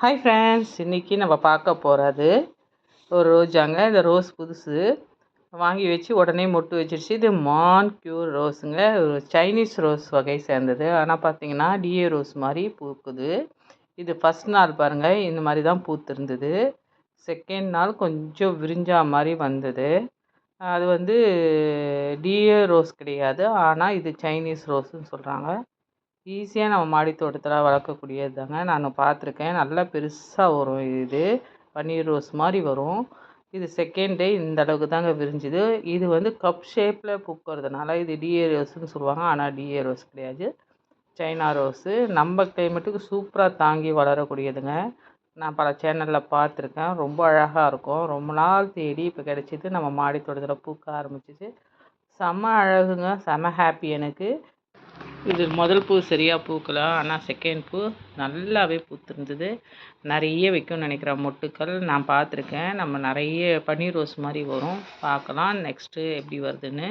Hi friends, இன்றைக்கி நம்ம பார்க்க போகிறது ஒரு ரோஜாங்க. இந்த ரோஸ் புதுசு வாங்கி வச்சு உடனே மொட்டு வச்சிருச்சு. இது மான்க்யூர் ரோஸுங்க. ஒரு சைனீஸ் ரோஸ் வகை சேர்ந்தது. ஆனால் பார்த்தீங்கன்னா டிஏ ரோஸ் மாதிரி பூக்குது. இது ஃபஸ்ட் நாள் பாருங்கள், இந்த மாதிரி தான் பூத்திருந்தது. செகண்ட் நாள் கொஞ்சம் விரிஞ்சா மாதிரி வந்தது. அது வந்து டிஏ ரோஸ் கிடையாது, ஆனால் இது சைனீஸ் ரோஸுன்னு சொல்கிறாங்க. ஈஸியாக நம்ம மாடி தோட்டத்தில் வளர்க்கக்கூடியது தாங்க. நான் பார்த்துருக்கேன். நல்லா பெருசாக வரும். இது பன்னீர் ரோஸ் மாதிரி வரும். இது செகண்ட் டே இந்த அளவுக்கு தாங்க விரிஞ்சுது. இது வந்து கப் ஷேப்பில் பூக்கிறதுனால இது டிஏ ரோஸ்ன்னு சொல்லுவாங்க. ஆனால் டிஏ ரோஸ் கிடையாது, சைனா ரோஸு. நம்ம கிளைமேட்டுக்கு சூப்பராக தாங்கி வளரக்கூடியதுங்க. நான் பல சேனலில் பார்த்துருக்கேன். ரொம்ப அழகாக இருக்கும். ரொம்ப நாள் தேடி இப்போ கிடச்சிது. நம்ம மாடி தோட்டத்தில் பூக்க ஆரம்பிச்சிச்சு. செம்ம அழகுங்க, செம்ம ஹாப்பி எனக்கு. இது முதல் பூ சரியாக பூக்கலாம், ஆனால் செகண்ட் பூ நல்லாவே பூத்துருந்தது. நிறைய வைக்கும்னு நினைக்கிறேன் மொட்டுக்கள். நான் பார்த்துருக்கேன். நம்ம நிறைய பன்னீர் ரோஸ் மாதிரி வரும். பார்க்கலாம் நெக்ஸ்ட்டு எப்படி வருதுன்னு.